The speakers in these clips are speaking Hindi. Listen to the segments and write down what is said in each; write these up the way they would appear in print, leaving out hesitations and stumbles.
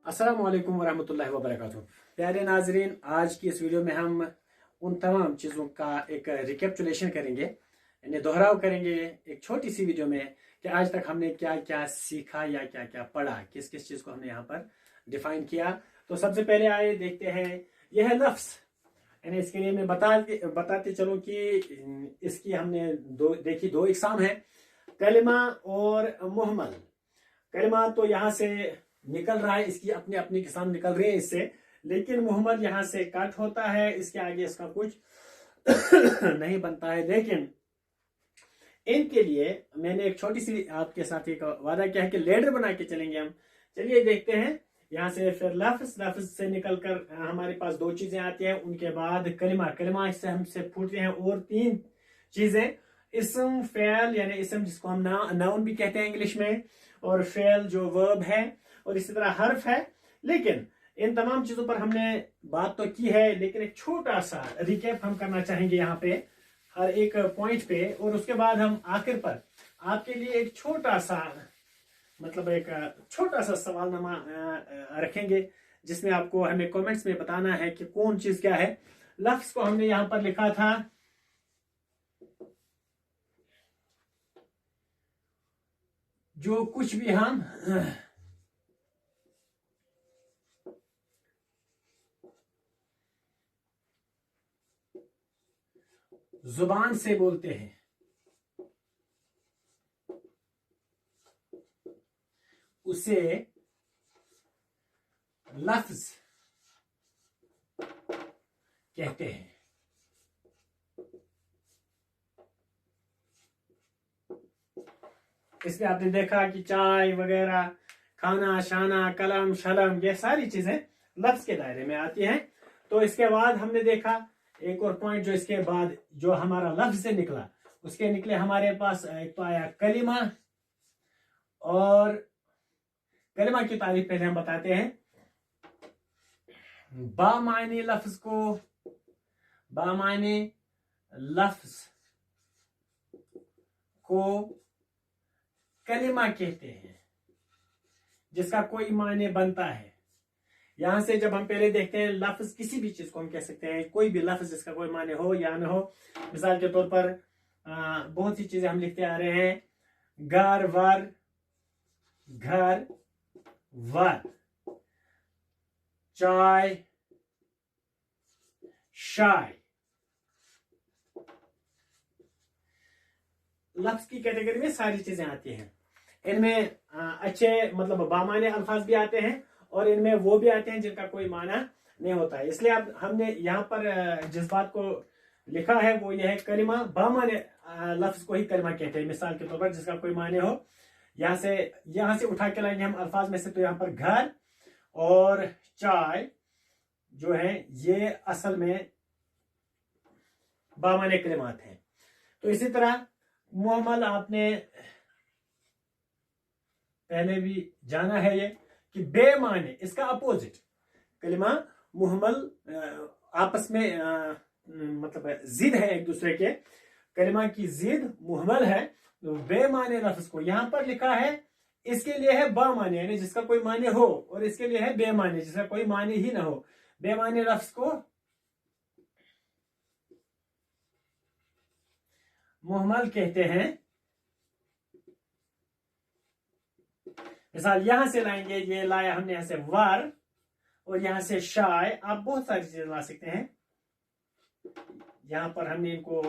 अस्सलाम वालेकुम वरहमतुल्लाहि वबरकातुहू। प्यारे नाजरीन, आज की इस वीडियो में हम उन तमाम चीज़ों का एक रिकेप्चुलेशन करेंगे, यानी दोहराव करेंगे एक छोटी सी वीडियो में कि आज तक हमने क्या क्या सीखा या क्या क्या पढ़ा, किस किस चीज़ को हमने यहाँ पर डिफाइन किया। तो सबसे पहले आए देखते हैं, यह है लफ्ज़, यानी इसके लिए मैं बताते चलूँ कि इसकी हमने दो इकसाम है, कलिमा और मुहम्मल। कलिमा तो यहाँ से निकल रहा है, इसकी अपनी अपनी किस्म निकल रही है इससे, लेकिन मोहम्मद यहाँ से कट होता है, इसके आगे इसका कुछ नहीं बनता है। लेकिन इनके लिए मैंने एक छोटी सी आपके साथ एक वादा किया है कि लेडर बना के चलेंगे हम। चलिए देखते हैं, यहाँ से फिर लफ्ज से निकलकर हमारे पास दो चीजें आती हैं, उनके बाद कलिमा इससे हमसे फूटते हैं और तीन चीजें, इसम फेल यानी इसम जिसको हम नाउन भी कहते हैं इंग्लिश में, और फेल जो वर्ब है, और इसी तरह हर्फ है। लेकिन इन तमाम चीजों पर हमने बात तो की है, लेकिन एक छोटा सा रिकैप हम करना चाहेंगे यहाँ पे हर एक पॉइंट पे, और उसके बाद हम आखिर पर आपके लिए एक छोटा सा सवालनामा रखेंगे, जिसमें आपको हमें कमेंट्स में बताना है कि कौन चीज क्या है। लफ्ज को हमने यहां पर लिखा था जो कुछ भी हम जुबान से बोलते हैं उसे लफ्ज कहते हैं। इसमें आपने देखा कि चाय वगैरह, खाना शाना, कलम शलम, ये सारी चीजें लफ्ज के दायरे में आती हैं। तो इसके बाद हमने देखा एक और पॉइंट, जो इसके बाद जो हमारा लफ्ज से निकला, उसके निकले हमारे पास एक तो आया कलिमा, और कलिमा की तारीफ पहले हम बताते हैं। बामानी लफ्ज को कलिमा कहते हैं, जिसका कोई मायने बनता है। यहां से जब हम पहले देखते हैं लफ्ज, किसी भी चीज को हम कह सकते हैं, कोई भी लफ्ज जिसका कोई मायने हो या न हो। मिसाल के तौर पर बहुत सी चीजें हम लिखते आ रहे हैं, घर वर, चाय शाय। लफ्ज की कैटेगरी में सारी चीजें आती हैं। इनमें अच्छे बामाने अल्फाज भी आते हैं, और इनमें वो भी आते हैं जिनका कोई माना नहीं होता है। इसलिए अब हमने यहाँ पर जिस बात को लिखा है वो यह है, कलिमा बामाने लफ्ज को ही कलिमा कहते हैं। मिसाल के तौर पर जिसका कोई माने हो, यहाँ से उठा के लाएंगे हम अल्फाज में से। तो यहाँ पर घर और चाय जो है ये असल में बामाने कलिमात हैं। तो इसी तरह मुहम्मल आपने पहले भी जाना है ये कि बेमाने, इसका अपोजिट कलिमा मुहम्मल आपस में जिद है एक दूसरे के। कलिमा की जिद मुहम्मल है। तो बेमाने लफ्ज को यहां पर लिखा है, इसके लिए है बामाने यानी जिसका कोई माने हो, और इसके लिए है बेमाने जिसका कोई माने ही ना हो। बेमाने लफ्ज को मुहम्मल कहते हैं। मिसाल यहां से लाएंगे, ये लाया हमने यहां से वर, और यहां से शाय। आप बहुत सारी चीजें ला सकते हैं। यहां पर हमने इनको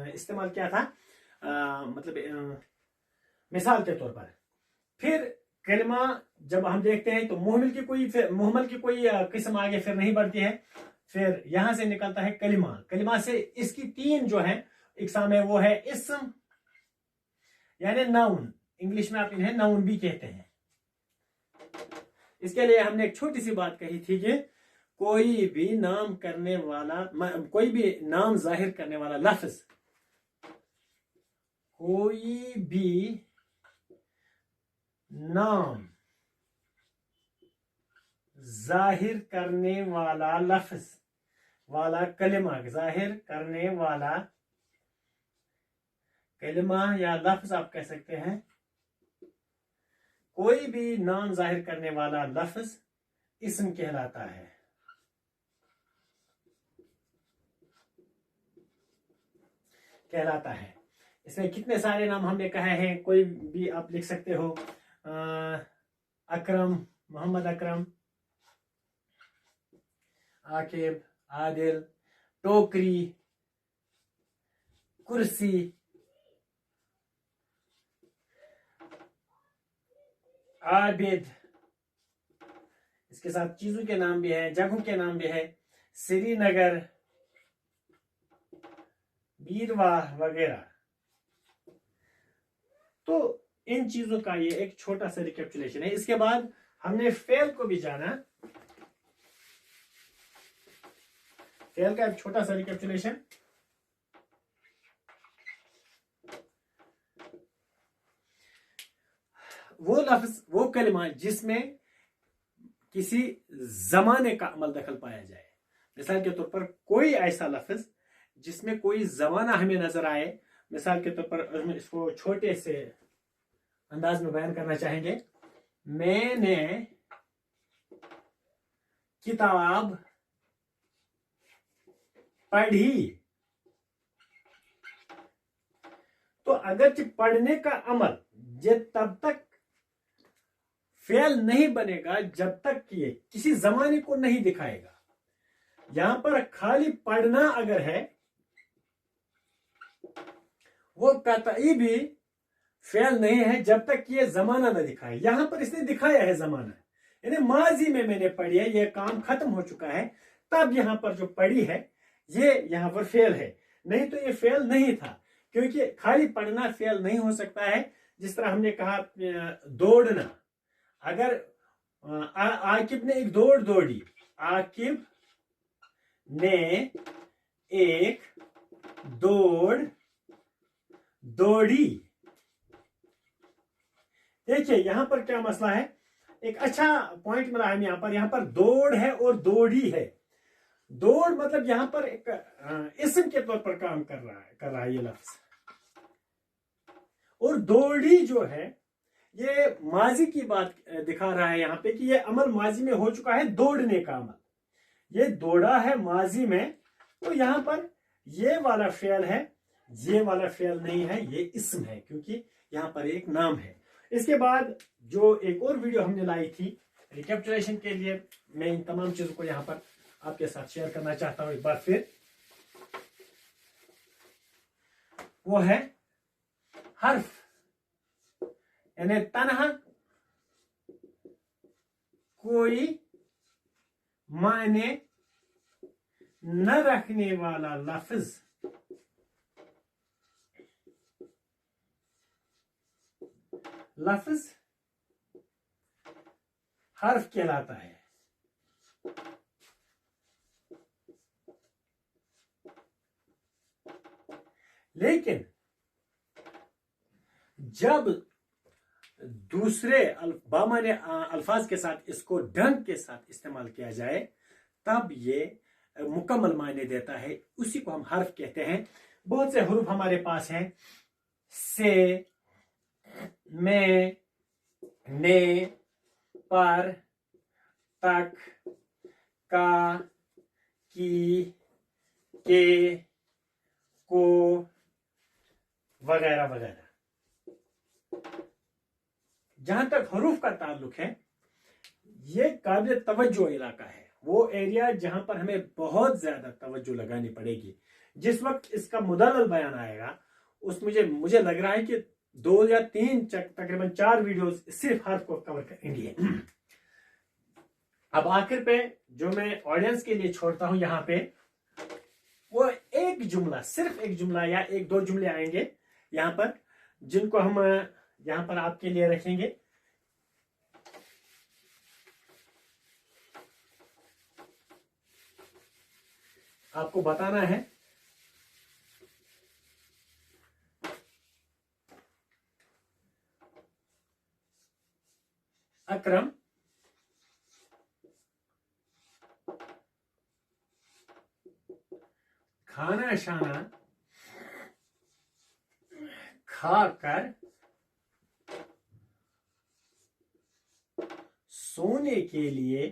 इस्तेमाल किया था मिसाल के तौर पर। फिर कलिमा जब हम देखते हैं तो मुहम्मल की कोई किस्म आगे फिर नहीं बढ़ती है। फिर यहां से निकलता है कलिमा से इसकी तीन जो है इकसाम है, वो है इस्म यानी नाउन, इंग्लिश में आप इन्हें नाउन भी कहते हैं। इसके लिए हमने एक छोटी सी बात कही थी कि कोई भी नाम जाहिर करने वाला लफ्ज, कोई भी नाम जाहिर करने वाला लफ्ज वाला कलिमा, जाहिर करने वाला कलिमा या लफ्ज आप कह सकते हैं, कोई भी नाम जाहिर करने वाला लफ्ज इस्म कहलाता है। इसमें कितने सारे नाम हमने कहे हैं, कोई भी आप लिख सकते हो। अकरम, मोहम्मद अकरम, आकिब, आदिल, टोकरी, कुर्सी, आबिद, इसके साथ चीजों के नाम भी है, जगहों के नाम भी है, श्रीनगर, बीरवाह वगैरह। तो इन चीजों का ये एक छोटा सा रिकैपिचुलेशन है। इसके बाद हमने फेल को भी जाना। फेल का एक छोटा सा रिकैपिचुलेशन। वो लफ्ज, वो कलिमा जिसमें किसी जमाने का अमल दखल पाया जाए। मिसाल के तौर पर कोई ऐसा लफ्ज जिसमें कोई जमाना हमें नजर आए। मिसाल के तौर पर हम इसको छोटे से अंदाज में बयान करना चाहेंगे। मैंने किताब पढ़ी। तो अगर पढ़ने का अमल ये तब तक फेल नहीं बनेगा जब तक कि ये किसी जमाने को नहीं दिखाएगा। यहां पर खाली पढ़ना अगर है वो कतई भी फेल नहीं है जब तक कि ये जमाना न दिखाए। यहां पर इसने दिखाया है जमाना, यानी माजी में मैंने पढ़ी है, ये काम खत्म हो चुका है, तब यहां पर जो पढ़ी है ये यहां पर फेल है। नहीं तो ये फेल नहीं था, क्योंकि खाली पढ़ना फेल नहीं हो सकता है। जिस तरह हमने कहा दौड़ना, अगर आकिब ने एक दौड़ दौड़ी, आकिब ने एक दौड़ दौड़ी। देखिए यहां पर क्या मसला है, एक अच्छा पॉइंट मिला है यहां पर दौड़ है और दौड़ी है। दौड़ मतलब यहां पर एक इस्म के तौर पर काम कर रहा है ये लफ्ज। और दौड़ी जो है ये माजी की बात दिखा रहा है यहां पे कि ये अमल माजी में हो चुका है, दौड़ने का अमल। ये दौड़ा है माजी में, तो यहां पर ये वाला फेल है, ये वाला फेल नहीं है, ये इस्म है, क्योंकि यहां पर एक नाम है। इसके बाद जो एक और वीडियो हमने लाई थी रिकैपिचुलेशन के लिए, मैं इन तमाम चीजों को यहां पर आपके साथ शेयर करना चाहता हूं एक बार फिर। वो है हर्फ, यानी तनहा कोई मायने न रखने वाला लफ्ज हर्फ कहलाता है। लेकिन जब दूसरे बामाने अल्फाज के साथ इसको ढंग के साथ इस्तेमाल किया जाए तब ये मुकम्मल मायने देता है, उसी को हम हर्फ कहते हैं। बहुत से हरूफ हमारे पास हैं, से, में, ने, पर, तक, का, की, के, को वगैरह वगैरह। जहां तक हरूफ का ताल्लुक है, ये काबिल तवज्जो इलाका है, वो एरिया जहां पर हमें बहुत ज्यादा तवज्जो लगानी पड़ेगी। जिस वक्त इसका मुदल्लल बयान आएगा उस मुझे लग रहा है कि 2 या 3 तकरीबन 4 वीडियोस सिर्फ हर्फ को कवर करेंगे। अब आखिर पे जो मैं ऑडियंस के लिए छोड़ता हूं यहां पे, वो एक जुमला, सिर्फ एक जुमला या 1-2 जुमले आएंगे यहां पर, जिनको हम यहां पर आपके लिए रखेंगे। आपको बताना है अकरम खाना शाना खाकर सोने के लिए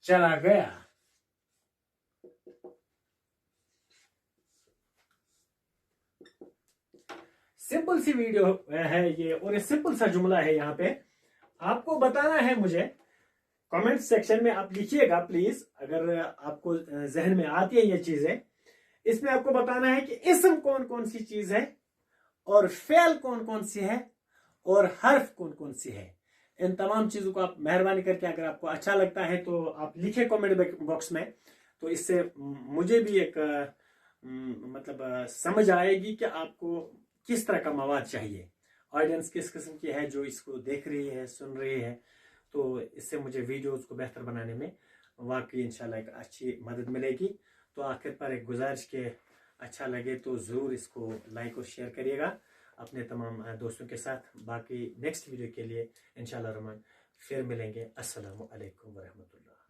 चला गया। सिंपल सी वीडियो है ये, और एक सिंपल सा जुमला है। यहाँ पे आपको बताना है मुझे, कमेंट सेक्शन में आप लिखिएगा प्लीज, अगर आपको जहन में आती है ये चीजें। इसमें आपको बताना है कि इस्म कौन कौन सी चीज है, और फेल कौन कौन सी है, और हर्फ कौन कौन सी है। इन तमाम चीजों को आप मेहरबानी करके, अगर आपको अच्छा लगता है तो आप लिखे कमेंट बॉक्स में, तो इससे मुझे भी एक मतलब समझ आएगी कि आपको किस तरह का मवाद चाहिए, ऑडियंस किस किस्म की है जो इसको देख रही है, सुन रही है। तो इससे मुझे वीडियोस को बेहतर बनाने में वाकई इंशाल्लाह एक अच्छी मदद मिलेगी। तो आखिर पर एक गुजारिश के, अच्छा लगे तो ज़रूर इसको लाइक और शेयर करिएगा अपने तमाम दोस्तों के साथ। बाकी नेक्स्ट वीडियो के लिए इंशाल्लाह रहमान फिर मिलेंगे। अस्सलामु अलैकुम वरहमतुल्लाह।